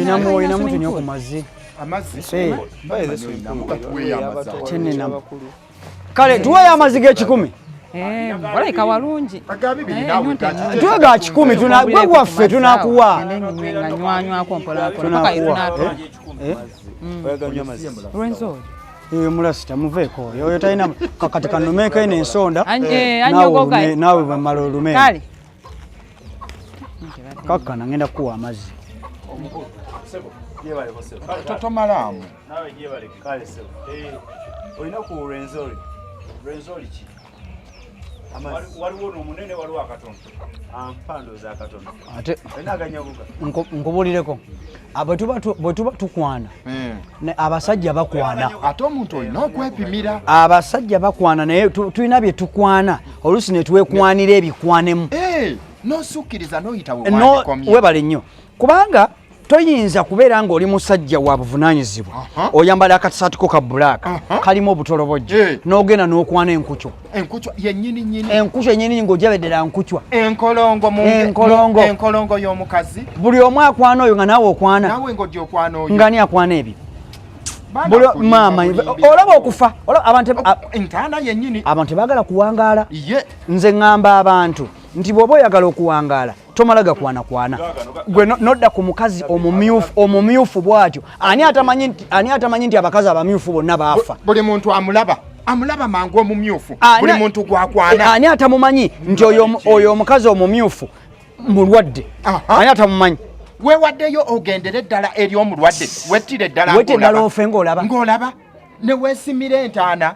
Ina mtu nyo kumazi. Amazi. Chenena. Kale tuwe ya mazige 10. Wala ikawalungi. Tuwe ga 10 tunagwe gwaffe tunakuwa. Nywa kompola paka irunato. Lorenzo. Mulasita muveeko. Yoyo taina kakati kanomeka ine ensonda. Anyogoka. Nawe bamalo lume. Kale. Kaka nangenda kuwa amazi. Toto malamu. Nawe giye bale kale sebo. Olina ku Lorenzo. Lorenzo ki? Waliwo omunene waliwo akatono. Ampando za akatono. Ate ina ganyabuka. Nkubulireko. Bwetuba tukwana. Abasajja bakwana. Ate omuntu olina okwepimira. Abasajja bakwana naye tulina bye tukwana. Olusi ne tuwekwanira ebikwanemu. Nosukiriza noyita webale nnyo. Kubanga toyinza kubeera ng'oli musajja wa buvunanyizibwa oyambala akasaatiko ka black kalimu obutolobojja n'ogenda n'okwana enkucwa ennyini ng'ojabeddera nkucwa enkolongo y'omukazi buli omu akwana oyo nga naawe okwana ngani akwana ebyo maama olaba okufa abantu tebaagala kuwangaala nze ŋŋamba abantu nti bw'oba oyagala okuwangaala tomala gakwana gwe nodda ku mukazi omumyufu bw'atyo ani atamanyi nti abakazi abamyufu bonna baafa buli muntu amulaba mangu omumyufu buli muntu gwakwana ani atamumanyi nti oyo omukazi omumyufu mulwadde ani atamumanyi weewaddeyo ogendera eddala eri omulwadde wettira eddala ofe ng'olaba ne weesimira entaana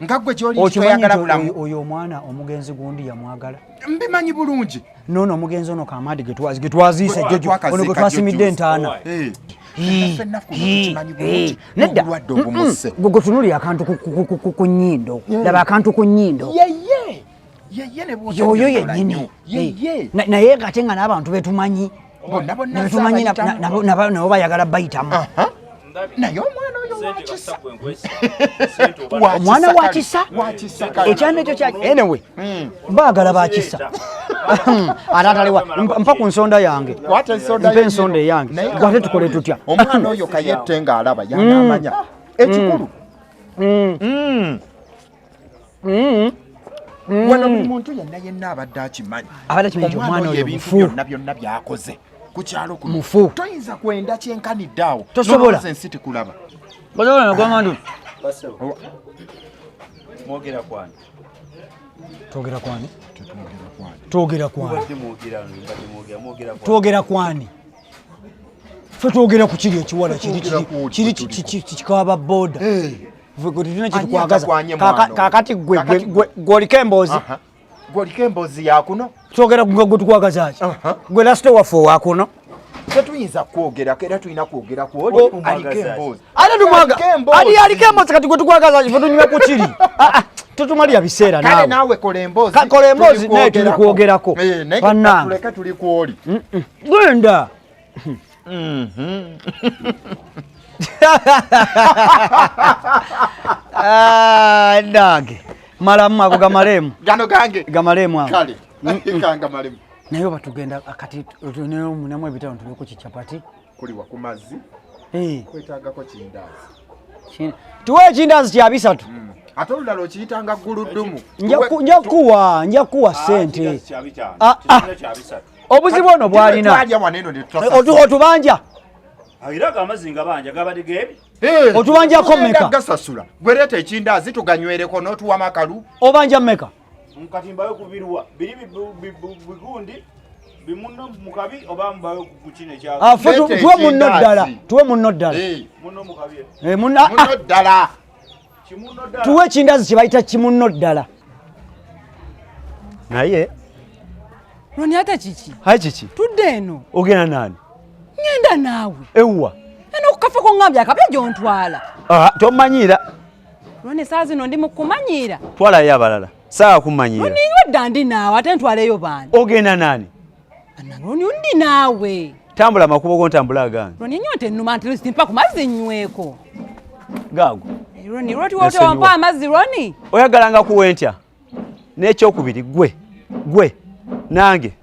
nga gwe gy'oli toyagala bulamu oyo omwana omugenzi gundi yamwagala mbimanyi bulungi nono omugenzi ono kamaadi getwaziise ono gwe twasimidde entaana nedda gwe tunuli akantu ku nnyindo laba akantu ku nnyindo yoyo yennyini naye ngate nga n'abantu betumanyi nabo bayagala bayitamu naye omwana oyo wakisa omwana wakisa ekyana ekyo kya anyway baagala bakisa ate ataliwa mpa ku nsonda yange mpa ensonda eyange gwate tukole tutya omwana oyo kayette ng'alaba yanamanya ekikulu wano buli muntu yenna abadde akimanyi omwana oyo ebintu byonna byakoze kukyalo kuno toyinza kwenda kyenkanidde awo tosobola ensi tikulaba basobola nagwangandu mwogera kwani twogera kwani fe twogera ku kiri ekiwala kiri kikaba boda tulina kitukwagaza kakati gwoliko emboozi gwoliko emboozi yakuno twogera gwe tukwagaza ki gwe lasite waffe owakuno tetuyinza kwogerako era tulina kwogerako aliko emboozi ali aliko emboozi kati gwe tukwagaza ki fe tunyume ku kiri tutumalira biseera kale naawe kola emboozi naye tuli kwogerako bannange tuli kwoli gwenda ndange malamu ago gamalemu gano gange gamalemu ago kale kanga malemu naye batugenda akati tunemunamu ebitano tuliko kichapati kuliwa ku mazzi kwetaagako kindazi tuwe ekindazi kya bisatu ate olulala okiyitanga guluddumu nja kuwa sente obuzibu ono bwalina otubanja ayiraga amazinga banja gabadde gebi otubanjako mmeka gasasula gwereeta ekindazi tuganywereko n'otuwa makalu obanja mmeka mukatimbayo kubirwa biri bigundi bimuno mukabi oba mbayo kukine kya tuwe munno ddala muno mukabi munno ddala tuwe ekindazi kye bayita kimunno ddala naye Roni ate kiki hayi kiki tudde eno ogenda nani ngenda naawe ewwa eno okukafa kongambye akabya gyontwala tomanyira Roni saa zino ndi mukumanyira twalayo abalala saa kumanyira Roni wedda ndi naawe ate ntwaleyo bani ogenda nani Roni ndi naawe tambula makubo go ntambula agange Roni nyote nnuma nti lusi mpa ku mazzi nyweko gago Roni lwoti wote wampa amazzi Roni oyagalanga kuwentya n'ekyokubiri gwe nange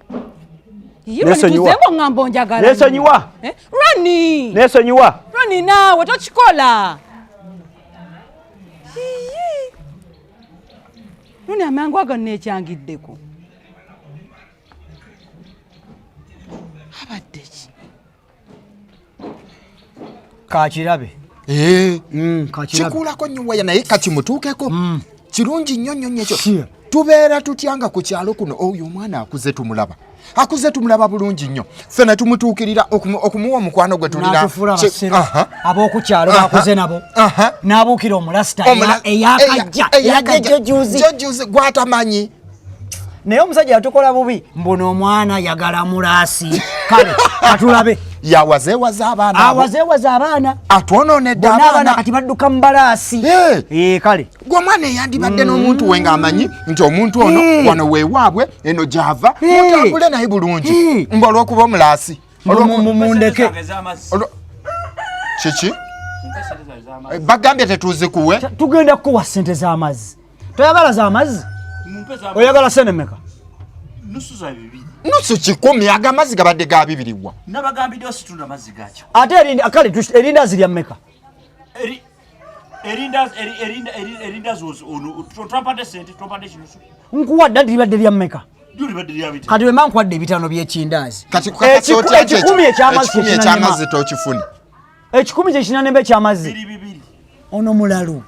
Tuzengo ngambo njagala. Nesonyiwa. Roni. Nesonyiwa. Roni nawe tochikola. Roni amangu agane changiddeko. Abaddechi. Kachirabe. Kachirabe. Chikulako nnyo ya naye kati mutuukeko. Kirungi nnyo nnyo ekyo. Tubeera tutyanga ku kyalo kuno oyo omwana akuze tumulaba bulungi nnyo ffena tumutuukirira okumuwa omukwano gwe tulira ab'okukyalo bakuze nabo n'abuukira omulasita eyakajja jojuzi gwatamanyi naye omusajja yatukola bubi mbona omwana yagala mulaasi kale katulabe yawazeewaza abaana atwonoonedde abaana kati badduka mu balaasi kale gw'omwana eyandibadde n'omuntu we ng'amanyi nti omuntu ono wano weewaabwe eno gy'ava mutambule naye bulungi mba olw'okuba omulaasi mundeke kiki bagambye tetuzikuwe tugenda kukuwa ssente z'amazzi toyagala z'amazzi oyagala sente mmeka nusu 10 ag'amazzi gabadde ga 2 wa nabagambidde ositunda amazzi gakyo ate erindazi lya mmeka erindazi ono twapadde sente twapadde kinusu nkuwadde nti libadde lya mmeka kati wemba nkuwadde ebitano by'ekindazi ekikumi ekyamazzi tokifuni ekikumi kyekinanemba ekyamazzi ono mulalu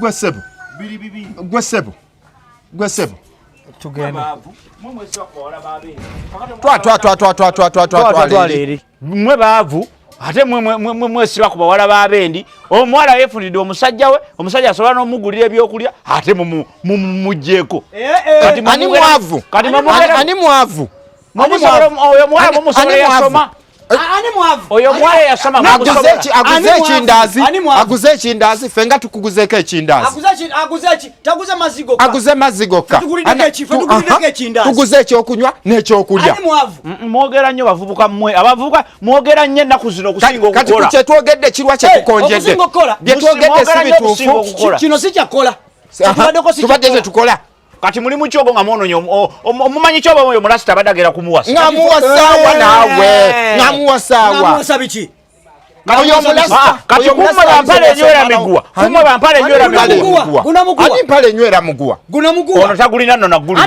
gwe sebo mwe baavu ate mwesiba ku bawala b'abendi omuwala yefunidde omusajja we omusajja asobola n'omugulira ebyokulya ate mumugjeeko ani mwavu oyo muwala mumusobola yasoma oyo mwala yasoma aguze ekindazi fenga tukuguzeeko ekindazi aguze mazzi gokka tuguze ekyokunywa n'ekyokulya mwogera nnyo bavubuka mmwe abavubuka mwogera nnyo ennaku zino okusinga okukola kati kyetwogedde kirwa kyetukonjedde byetwogedde si bituufu kino si kyakola tubadde tetukola kati muli mu kyogo nga mwononya omumanyi kyoba oyo mulasita badagera kumuwasa ngamuwasaawa naawe ngamuwasaawa biki kati kumwe bampale enywera miguwa kumwe bampale enywera miguwa ani mpale enywera muguwa ono tagulina nno naggulu